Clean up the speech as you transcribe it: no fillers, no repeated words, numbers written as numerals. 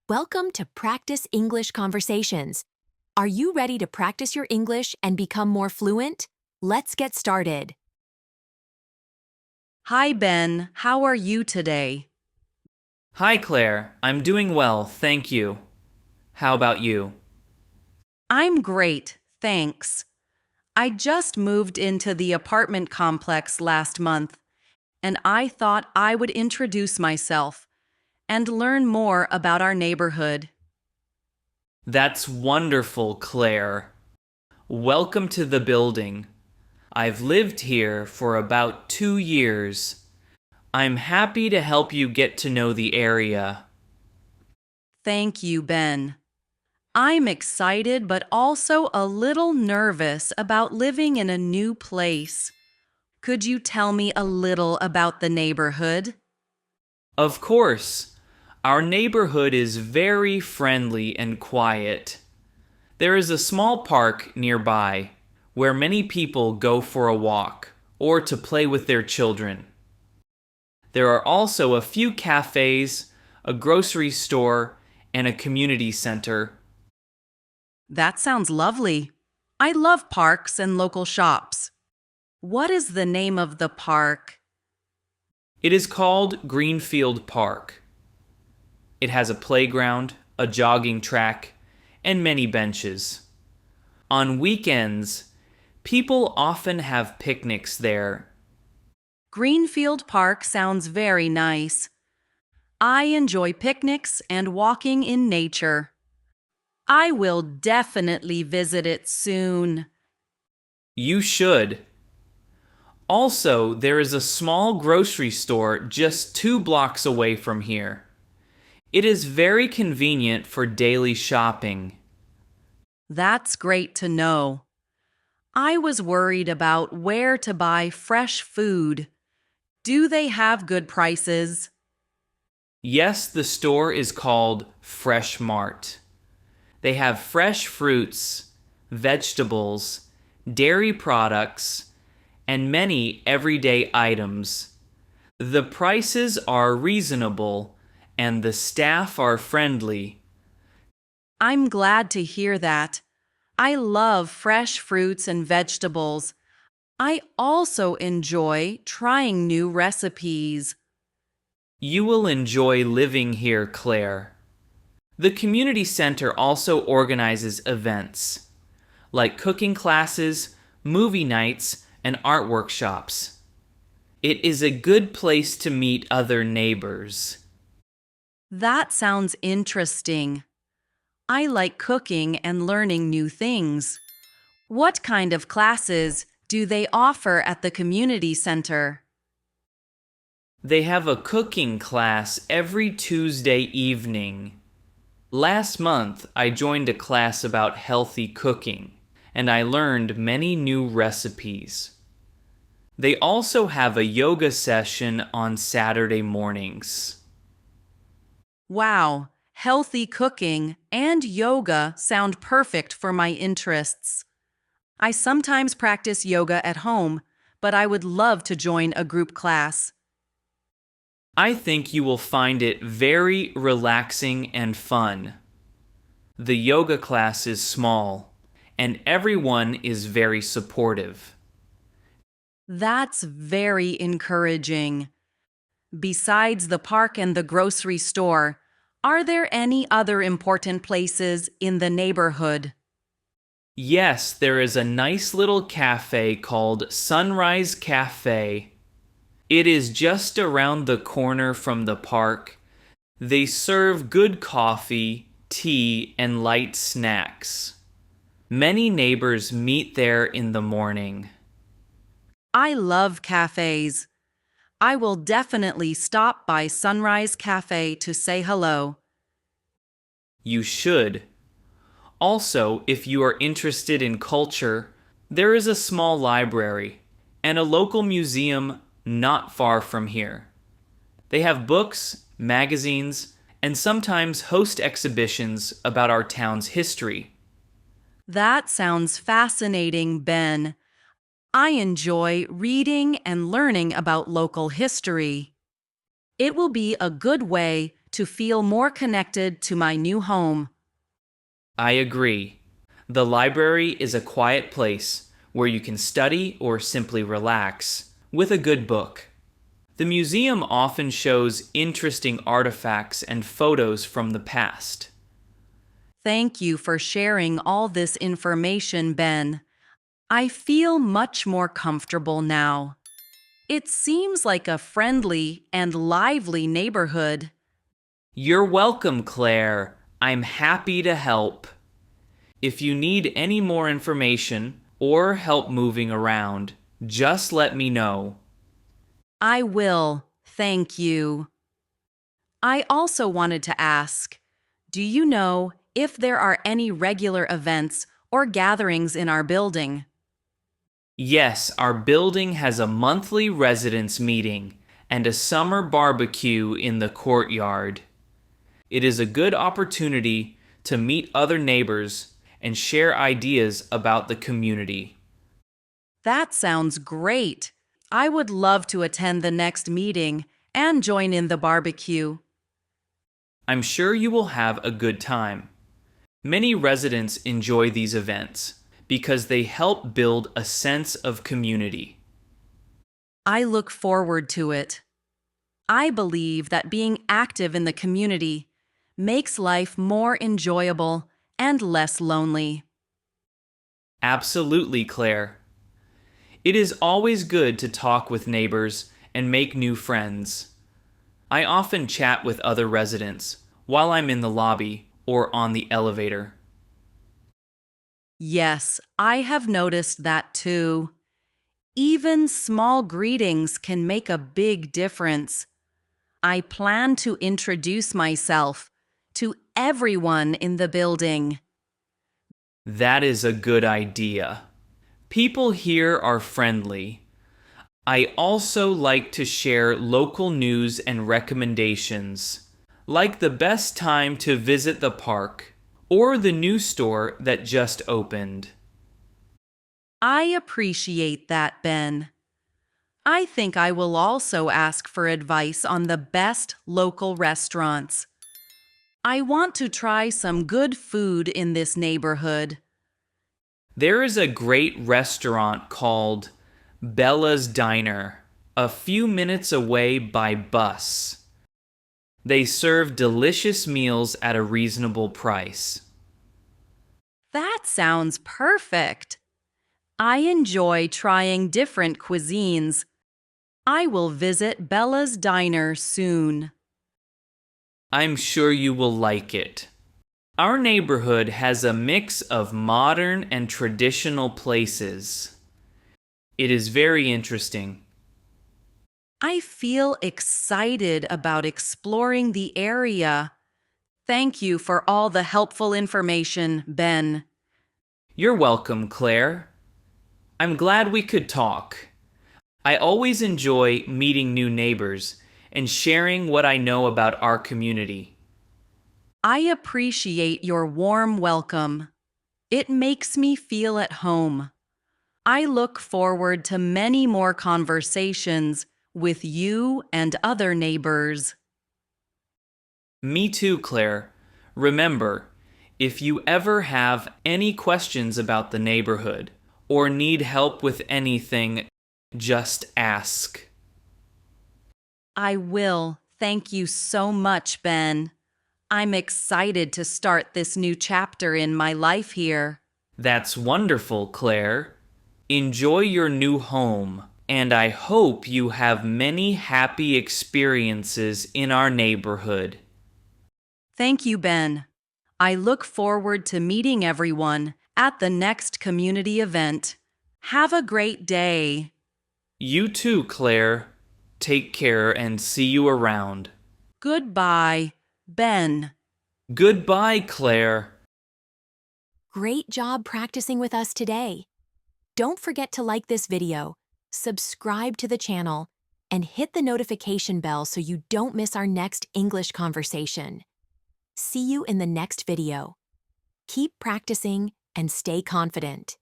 Welcome to Practice English Conversations. Are you ready to practice your English and become more fluent? Let's get started. Hi, Ben. How are you today? Hi, Claire. I'm doing well, thank you. How about you? I'm great, thanks. I just moved into the apartment complex last month, and I thought I would introduce myself and learn more about our neighborhood. That's wonderful, Claire. Welcome to the building. I've lived here for about 2 years. I'm happy to help you get to know the area. Thank you, Ben. I'm excited but also a little nervous about living in a new place. Could you tell me a little about the neighborhood? Of course, our neighborhood is very friendly and quiet. There is a small park nearby where many people go for a walk or to play with their children. There are also a few cafes, a grocery store, and a community center. That sounds lovely. I love parks and local shops. What is the name of the park? It is called Greenfield Park. It has a playground, a jogging track, and many benches. On weekends, people often have picnics there. Greenfield Park sounds very nice. I enjoy picnics and walking in nature. I will definitely visit it soon. You should. Also, there is a small grocery store just 2 blocks away from here. It is very convenient for daily shopping. That's great to know. I was worried about where to buy fresh food. Do they have good prices? Yes, the store is called Fresh Mart. They have fresh fruits, vegetables, dairy products, and many everyday items. The prices are reasonable and the staff are friendly. I'm glad to hear that. I love fresh fruits and vegetables. I also enjoy trying new recipes. You will enjoy living here, Claire. The community center also organizes events, like cooking classes, movie nights, and art workshops. It is a good place to meet other neighbors. That sounds interesting. I like cooking and learning new things. What kind of classes do they offer at the community center? They have a cooking class every Tuesday evening. Last month, I joined a class about healthy cooking, and I learned many new recipes. They also have a yoga session on Saturday mornings. Wow, healthy cooking and yoga sound perfect for my interests. I sometimes practice yoga at home, but I would love to join a group class. I think you will find it very relaxing and fun. The yoga class is small, and everyone is very supportive. That's very encouraging. Besides the park and the grocery store, are there any other important places in the neighborhood? Yes, there is a nice little cafe called Sunrise Cafe. It is just around the corner from the park. They serve good coffee, tea, and light snacks. Many neighbors meet there in the morning. I love cafes. I will definitely stop by Sunrise Cafe to say hello. You should. Also, if you are interested in culture, there is a small library and a local museum not far from here. They have books, magazines, and sometimes host exhibitions about our town's history. That sounds fascinating, Ben. I enjoy reading and learning about local history. It will be a good way to feel more connected to my new home. I agree. The library is a quiet place where you can study or simply relax with a good book. The museum often shows interesting artifacts and photos from the past. Thank you for sharing all this information, Ben. I feel much more comfortable now. It seems like a friendly and lively neighborhood. You're welcome, Claire. I'm happy to help. If you need any more information or help moving around, just let me know. I will, thank you. I also wanted to ask, do you know if there are any regular events or gatherings in our building? Yes, our building has a monthly residents meeting and a summer barbecue in the courtyard. It is a good opportunity to meet other neighbors and share ideas about the community. That sounds great. I would love to attend the next meeting and join in the barbecue. I'm sure you will have a good time. Many residents enjoy these events because they help build a sense of community. I look forward to it. I believe that being active in the community makes life more enjoyable and less lonely. Absolutely, Claire. It is always good to talk with neighbors and make new friends. I often chat with other residents while I'm in the lobby or on the elevator. Yes, I have noticed that too. Even small greetings can make a big difference. I plan to introduce myself to everyone in the building. That is a good idea. People here are friendly. I also like to share local news and recommendations, like the best time to visit the park or the new store that just opened. I appreciate that, Ben. I think I will also ask for advice on the best local restaurants. I want to try some good food in this neighborhood. There is a great restaurant called Bella's Diner, a few minutes away by bus. They serve delicious meals at a reasonable price. That sounds perfect. I enjoy trying different cuisines. I will visit Bella's Diner soon. I'm sure you will like it. Our neighborhood has a mix of modern and traditional places. It is very interesting. I feel excited about exploring the area. Thank you for all the helpful information, Ben. You're welcome, Claire. I'm glad we could talk. I always enjoy meeting new neighbors and sharing what I know about our community. I appreciate your warm welcome. It makes me feel at home. I look forward to many more conversations with you and other neighbors. Me too, Claire. Remember, if you ever have any questions about the neighborhood or need help with anything, just ask. I will. Thank you so much, Ben. I'm excited to start this new chapter in my life here. That's wonderful, Claire. Enjoy your new home, and I hope you have many happy experiences in our neighborhood. Thank you, Ben. I look forward to meeting everyone at the next community event. Have a great day. You too, Claire. Take care and see you around. Goodbye, Ben. Goodbye, Claire. Great job practicing with us today. Don't forget to like this video, subscribe to the channel, and hit the notification bell so you don't miss our next English conversation. See you in the next video. Keep practicing and stay confident.